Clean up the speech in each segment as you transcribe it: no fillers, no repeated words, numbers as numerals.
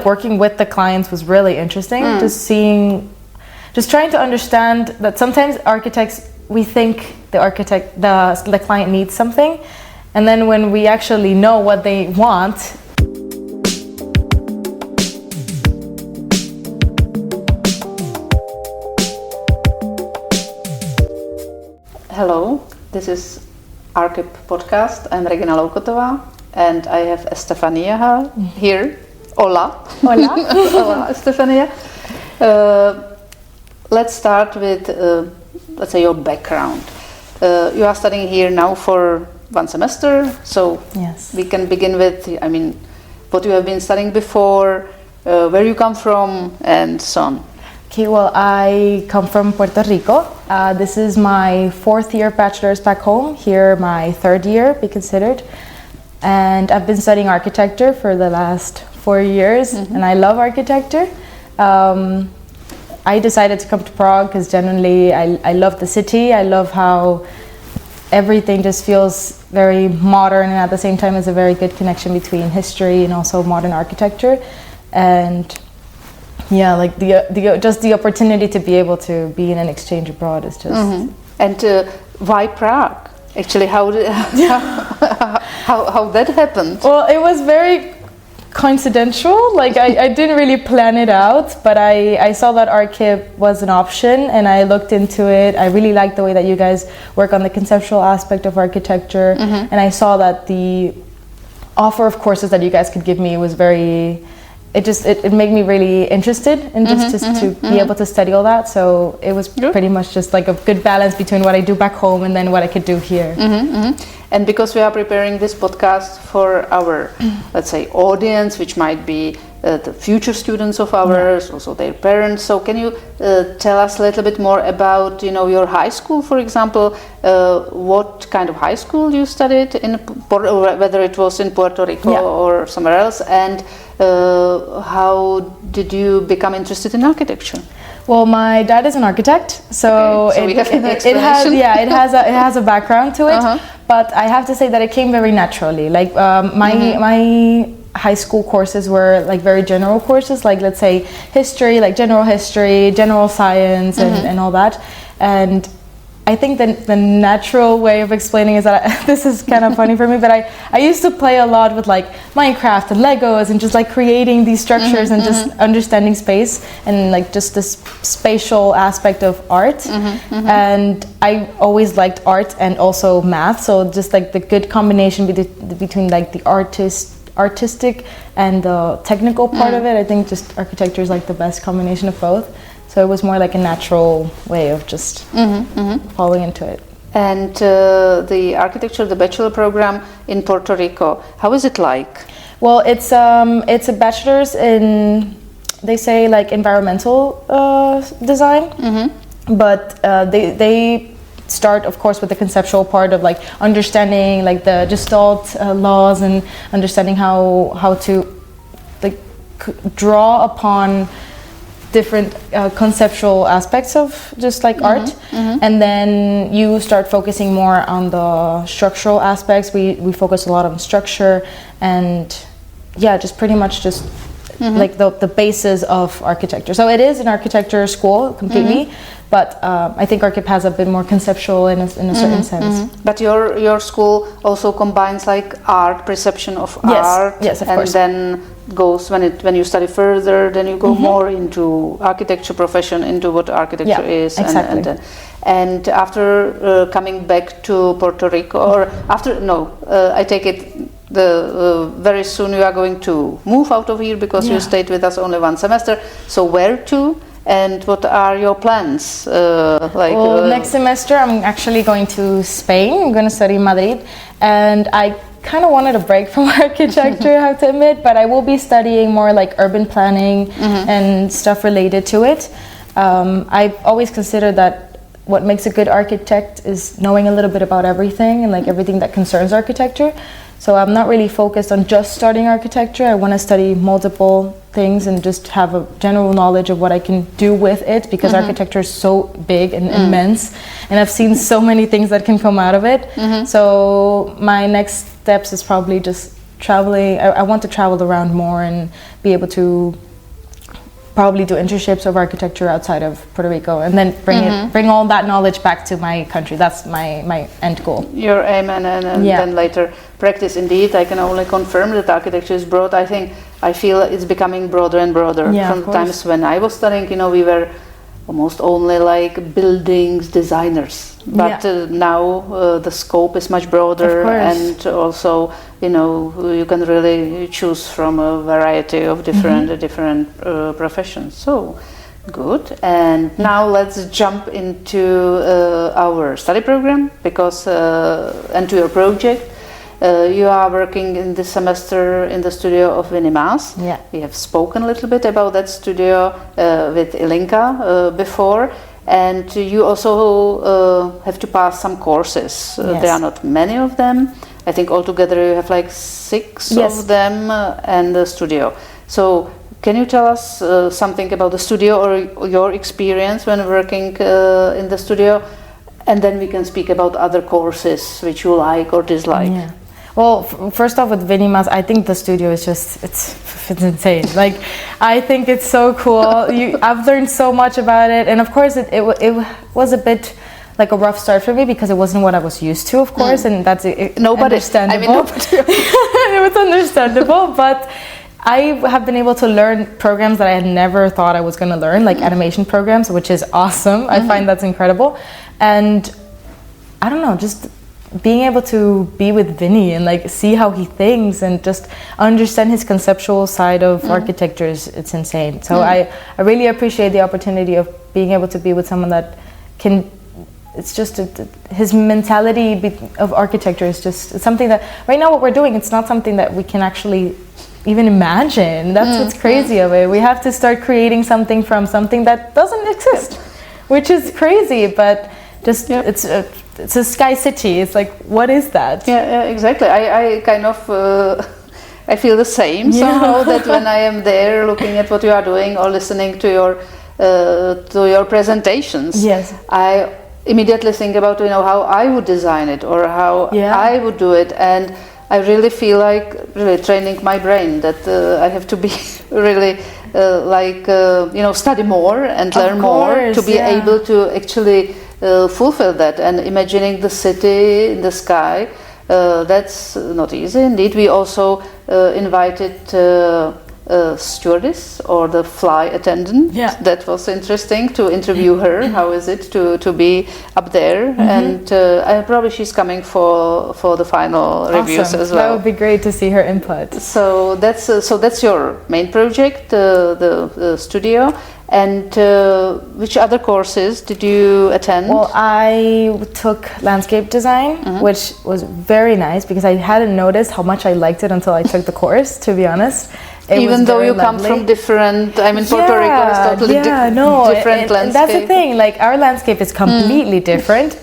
working with the clients was really interesting. Just trying to understand that sometimes architects, we think the client needs something, and then when we actually know what they want. Hello, this is ARCHIP podcast. I'm Regina Loukotova, and I have Estefania here. Hola. Hola. Hola, Estefania. Let's start with, let's say, your background. You are studying here now for one semester, so yes. We can begin with, what you have been studying before, where you come from, and so on. Okay, well, I come from Puerto Rico. This is my 4th year bachelor's back home. Here, my 3rd year, be considered. And I've been studying architecture for the last 4 years, and I love architecture. I decided to come to Prague because genuinely I love the city. I love how everything just feels very modern, and at the same time is a very good connection between history and also modern architecture. And yeah, like the opportunity to be able to be in an exchange abroad is just. And why Prague? Actually, how that happened? Well, it was very coincidental. Like I didn't really plan it out, but I saw that ARCHIP was an option, and I looked into it. I really liked the way that you guys work on the conceptual aspect of architecture, and I saw that the offer of courses that you guys could give me was very. It made me really interested in to be able to study all that. So it was pretty much just like a good balance between what I do back home and then what I could do here. And because we are preparing this podcast for our, let's say, audience, which might be the future students of ours, also their parents. So can you tell us a little bit more about, your high school, for example, what kind of high school you studied in, whether it was in Puerto Rico or somewhere else, and how did you become interested in architecture? Well, my dad is an architect, so we have an explanation. it has a background to it. But I have to say that it came very naturally. Like my high school courses were like very general courses, like let's say history, like general history, general science, and all that. And I think the natural way of explaining is that this is kind of funny for me, but I used to play a lot with like Minecraft and Legos and just like creating these structures and just understanding space and like just this spatial aspect of art. And I always liked art and also math, so just like the good combination between like the artistic and the technical part of it. I think just architecture is like the best combination of both. So it was more like a natural way of just falling into it. And the architecture, the bachelor program in Puerto Rico, how is it like? Well, it's a bachelor's in, they say like environmental design, but they start, of course, with the conceptual part of like understanding like the Gestalt laws and understanding how to like draw upon different conceptual aspects of just like art, and then you start focusing more on the structural aspects. We focus a lot on structure and just pretty much just like the basis of architecture. So it is an architecture school completely, but I think ARCHIP has a bit more conceptual in a certain sense. But your school also combines like art, perception of art, yes, of and course. then goes when you study further, then you go more into architecture profession, into what architecture is, exactly. and after coming back to Puerto Rico, or after I take it. Very soon you are going to move out of here because you stayed with us only one semester. So where to, and what are your plans? Next semester I'm actually going to Spain. I'm going to study in Madrid, and I kind of wanted a break from architecture, I have to admit, but I will be studying more like urban planning and stuff related to it. I've always considered that what makes a good architect is knowing a little bit about everything and like everything that concerns architecture. So I'm not really focused on just studying architecture. I want to study multiple things and just have a general knowledge of what I can do with it, because architecture is so big and immense, and I've seen so many things that can come out of it. So my next steps is probably just traveling. I want to travel around more and be able to probably do internships of architecture outside of Puerto Rico, and then bring all that knowledge back to my country. That's my end goal. Your aim, and then later practice. Indeed, I can only confirm that architecture is broad. I feel it's becoming broader and broader. From the times when I was studying, we were almost only like buildings designers, but now the scope is much broader, and also you can really choose from a variety of different professions. So good. And now let's jump into our study program, because and to your project. You are working in this semester in the studio of Winy Maas. Yeah. We have spoken a little bit about that studio with Ilinka before, and you also have to pass some courses. There are not many of them. I think altogether you have like 6 of them and the studio. So can you tell us something about the studio or your experience when working in the studio? And then we can speak about other courses which you like or dislike. Yeah. Well, first off, with Winy Maas, I think the studio is just, it's insane. Like, I think it's so cool. I've learned so much about it. And of course, it was a bit like a rough start for me, because it wasn't what I was used to, of course. And that's understandable. It was understandable, but I have been able to learn programs that I had never thought I was going to learn, like animation programs, which is awesome. I find that's incredible. And I don't know, just being able to be with Winy and like see how he thinks and just understand his conceptual side of architecture it's insane. So I really appreciate the opportunity of being able to be with someone that can, it's just his mentality of architecture is just something that right now what we're doing, it's not something that we can actually even imagine. That's what's crazy of it. We have to start creating something from something that doesn't exist, which is crazy, but just it's a sky city. It's like, what is that? Yeah, exactly. I kind of I feel the same somehow, that when I am there looking at what you are doing or listening to your presentations, I immediately think about how I would design it or how I would do it, and I really feel like really training my brain that I have to be really study more and learn more to be able to actually fulfill that, and imagining the city in the sky. That's not easy. Indeed, we also invited stewardess or the fly attendant. That was interesting to interview her. How is it to be up there? And probably she's coming for the final reviews as well. That would be great to see her input. So that's your main project, the studio. And which other courses did you attend? Well, I took landscape design, which was very nice because I hadn't noticed how much I liked it until I took the course, to be honest. Even though you come from different, Puerto Rico is totally different landscape. And that's the thing, like our landscape is completely different,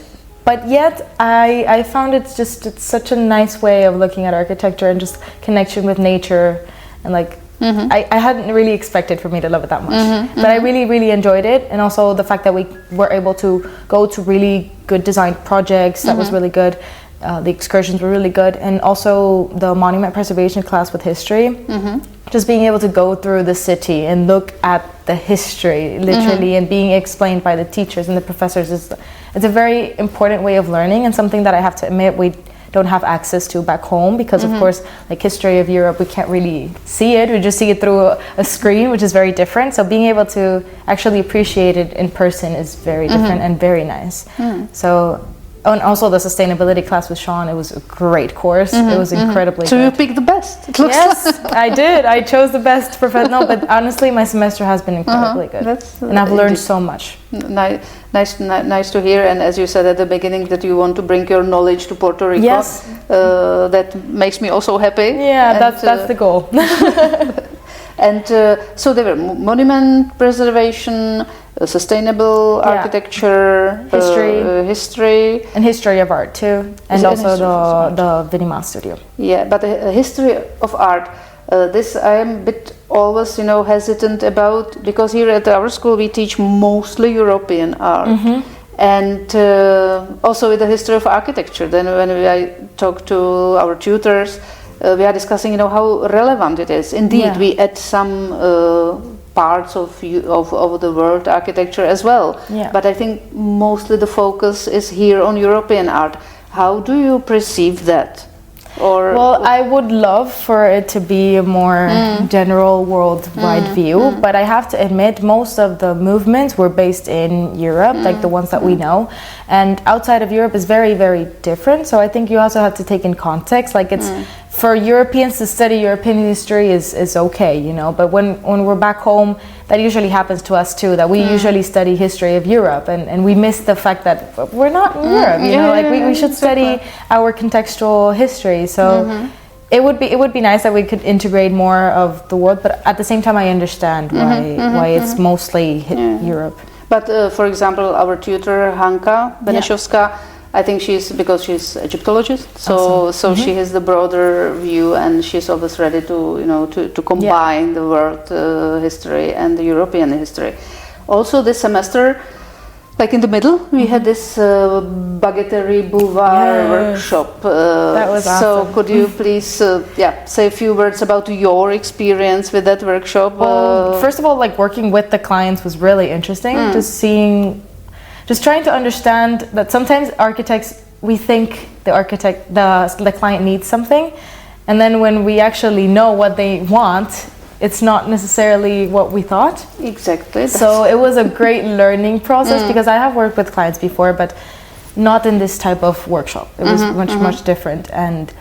but yet I found it's such a nice way of looking at architecture and just connection with nature, and like I hadn't really expected for me to love it that much, but I really, really enjoyed it. And also the fact that we were able to go to really good designed projects, that was really good. The excursions were really good, and also the monument preservation class with history. Just being able to go through the city and look at the history, literally, and being explained by the teachers and the professors it's a very important way of learning, and something that I have to admit we don't have access to back home, because of course, like history of Europe, we can't really see it. We just see it through a screen, which is very different. So being able to actually appreciate it in person is very different and very nice. So. And also the sustainability class with Sean, it was a great course. It was incredibly So good. you picked the best, it looks Yes, I did. I chose the best professional, but honestly, my semester has been incredibly good. And I've learned so much. Nice to hear. And as you said at the beginning that you want to bring your knowledge to Puerto Rico. Yes. That makes me also happy. Yeah, and that's the goal. And so there were monument preservation, sustainable architecture, history, and history of art too, and also the Winy Maas studio. Yeah, but the history of art. This I am a bit always hesitant about, because here at our school we teach mostly European art, and also with the history of architecture. Then when I talk to our tutors, we are discussing, you know, how relevant it is. Indeed, we add some parts of the world architecture as well. Yeah. But I think mostly the focus is here on European art. How do you perceive that? Or well, I would love for it to be a more general worldwide view, but I have to admit most of the movements were based in Europe, like the ones that we know, and outside of Europe is very, very different. So I think you also have to take in context, like it's for Europeans to study European history is okay, you know, but when we're back home, that usually happens to us too, that we usually study history of Europe and we miss the fact that we're not in Europe, you know, like we should study our contextual history. So it would be nice that we could integrate more of the world, but at the same time I understand why it's mostly Europe. But for example, our tutor Hanka Benešovská, I think because she's Egyptologist, so she has the broader view, and she's always ready to, you know, to combine the world history and the European history. Also this semester, like in the middle, we had this Bageterie Boulevard workshop. That was awesome. So could you please say a few words about your experience with that workshop? Well, first of all, like working with the clients was really interesting. Just trying to understand that sometimes architects, we think the client needs something, and then when we actually know what they want, it's not necessarily what we thought. Exactly. So it was a great learning process because I have worked with clients before, but not in this type of workshop. It was much different, and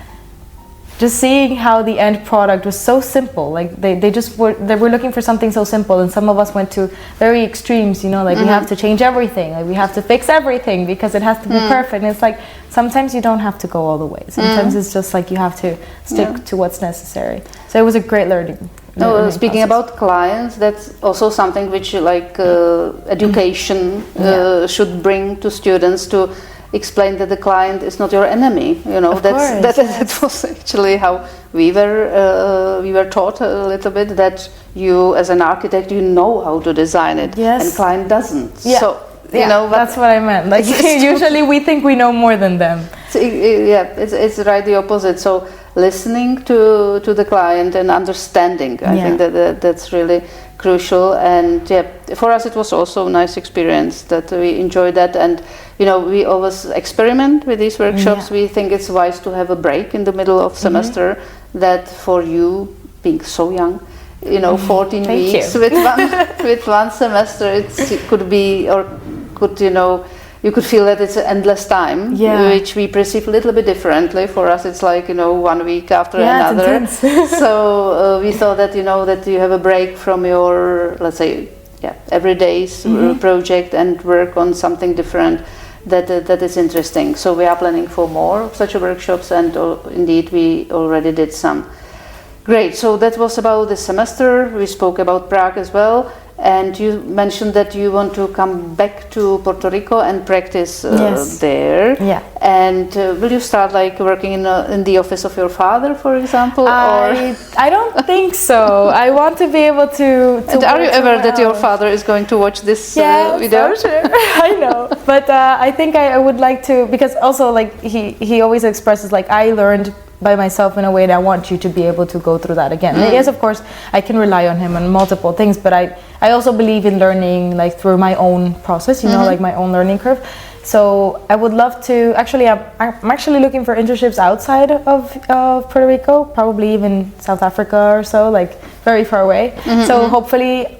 just seeing how the end product was so simple, like they were looking for something so simple, and some of us went to very extremes, you know, like we have to change everything, like we have to fix everything because it has to be perfect. And it's like sometimes you don't have to go all the way. Sometimes it's just like you have to stick to what's necessary. So it was a great learning speaking process. about clients, that's also something which like education should bring to students, to explain that the client is not your enemy, you know. That was actually how we were taught a little bit, that you as an architect, you know how to design it, and client doesn't. So you know, that's what I meant, like usually we think we know more than them. So, it's right the opposite. So listening to the client and understanding, I think that's really crucial. And for us it was also a nice experience, that we enjoyed that. And you know, we always experiment with these workshops. We think it's wise to have a break in the middle of semester, that for you being so young, you know, 14 weeks with one semester, it could be, or could, you know, you could feel that it's an endless time, which we perceive a little bit differently. For us, it's like, you know, 1 week after another. So we thought that, you know, that you have a break from your, let's say, everyday's project and work on something different. That is interesting. So we are planning for more of such workshops, and indeed we already did some. Great. So that was about the semester. We spoke about Prague as well. And you mentioned that you want to come back to Puerto Rico and practice there. Yeah. And will you start like working in the office of your father, for example? I don't think so. I want to be able to and are you aware that your father is going to watch this video? Yeah, sure. I know. But I think I would like to, because also like he always expresses like, I learned by myself in a way that I want you to be able to go through that again. And yes, of course, I can rely on him on multiple things, but I also believe in learning like through my own process, you know, like my own learning curve. So I would love to, actually, I'm actually looking for internships outside of Puerto Rico, probably even South Africa or so, like very far away. So hopefully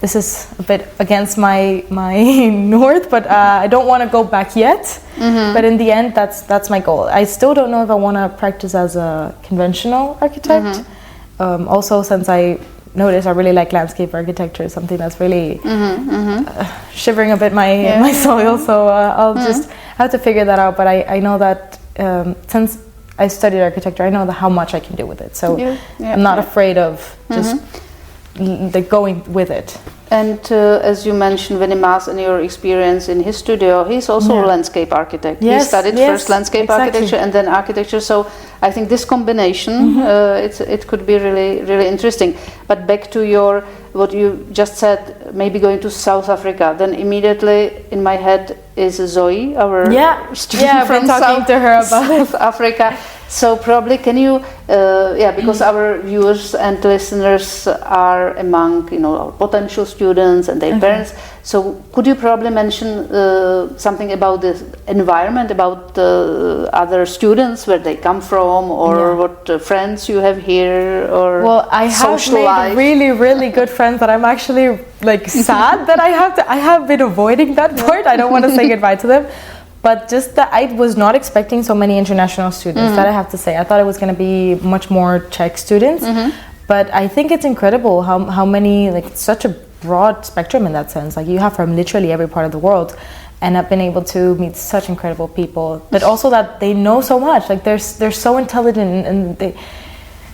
this is a bit against my north, but I don't want to go back yet. But in the end, that's my goal. I still don't know if I want to practice as a conventional architect. Also, since I noticed I really like landscape architecture, something that's really shivering a bit my soil. So I'll just have to figure that out. But I know that since I studied architecture, I know how much I can do with it. So I'm not afraid of just going with it. And as you mentioned, Winy Maas, and your experience in his studio, he's also a landscape architect. He studied first landscape architecture and then architecture. So I think this combination, it could be really, really interesting. But back to your what you just said, maybe going to South Africa, then immediately in my head is Zoe, our student from South Africa. So probably can you, because our viewers and listeners are among, our potential students and their parents. So could you probably mention something about the environment, about other students, where they come from, or what friends you have here, or I have made really, really good friends that I'm actually sad that I have been avoiding that part. I don't want to say goodbye to them. But just that I was not expecting so many international students, that I have to say. I thought it was going to be much more Czech students. But I think it's incredible how many, such a broad spectrum in that sense. You have from literally every part of the world. And I've been able to meet such incredible people. But also that they know so much. They're so intelligent, and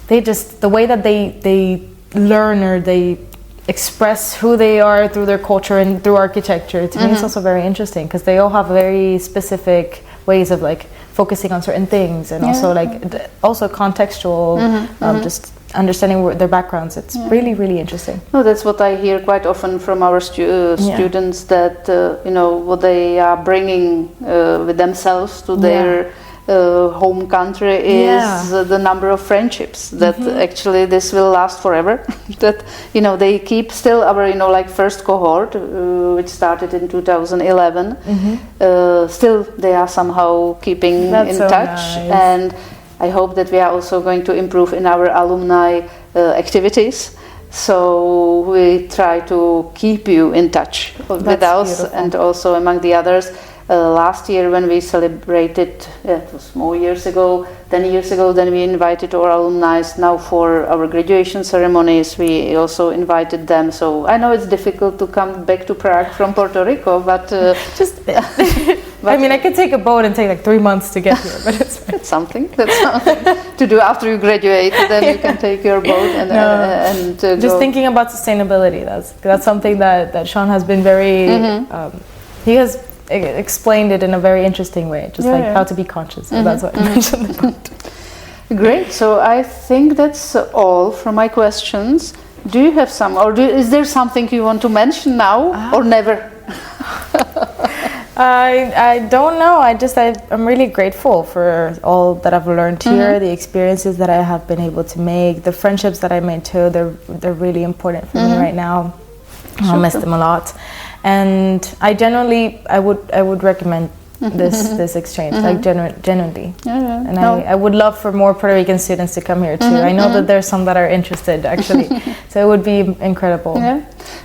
they just, the way that they learn or they express who they are through their culture and through architecture, to me it's also very interesting, because they all have very specific ways of focusing on certain things, and also contextual, just understanding their backgrounds. It's really, really interesting. No, that's what I hear quite often from our students, that what they are bringing with themselves to their home country is the number of friendships that actually this will last forever. That they keep still our first cohort, which started in 2011. Still they are somehow keeping in touch, and I hope that we are also going to improve in our alumni activities. So we try to keep you in touch with us, and also among the others. Last year, when we celebrated, it was more years ago, 10 years ago, then we invited our alumni. Now for our graduation ceremonies, we also invited them. So I know it's difficult to come back to Prague from Puerto Rico, but I mean, I could take a boat and take 3 months to get here, but that's something. That's something to do after you graduate. Then you can take your boat and just go. Thinking about sustainability. That's something that Sean has been very. He has explained it in a very interesting way, just how to be conscious. So that's what I mentioned about. Great. So I think that's all from my questions. Do you have some, or is there something you want to mention now, or never? I don't know. I'm really grateful for all that I've learned here, the experiences that I have been able to make, the friendships that I made too. They're really important for me right now. I'll miss them a lot. And I would recommend this exchange, genuinely. And I would love for more Puerto Rican students to come here too. I know that there's some that are interested actually, so it would be incredible.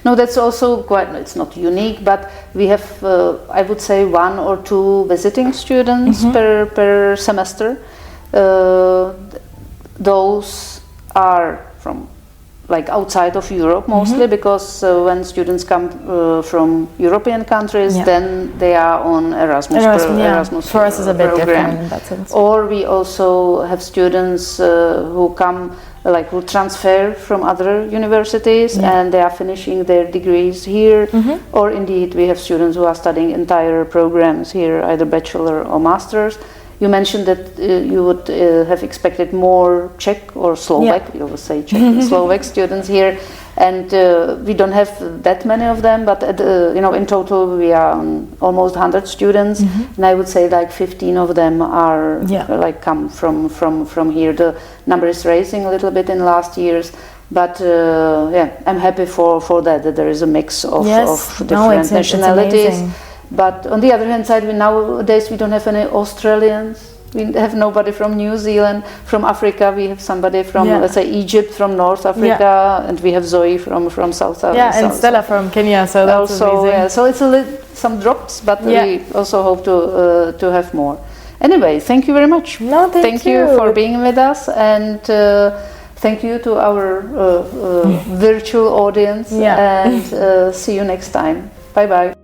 No, that's also it's not unique, but we have, I would say, 1 or 2 visiting students per semester. Those are from outside of Europe mostly, because when students come from European countries, then they are on Erasmus for us is a bit different in that sense. Or we also have students who come who transfer from other universities and they are finishing their degrees here, or indeed we have students who are studying entire programs here, either bachelor or masters. You mentioned that you would have expected more Czech or Slovak, you always say Czech and Slovak students here, and we don't have that many of them, but in total we are almost 100 students, and I would say 15 of them are come from here. The number is rising a little bit in last years, but I'm happy for that there is a mix of different nationalities. But on the other hand side, nowadays we don't have any Australians. We have nobody from New Zealand. From Africa, we have somebody from, let's say, Egypt, from North Africa, and we have Zoe from South Africa. Yeah, and Stella from Kenya. So that's also amazing. So it's some drops, but we also hope to have more. Anyway, thank you very much. No, thank you for being with us, and thank you to our virtual audience. And see you next time. Bye bye.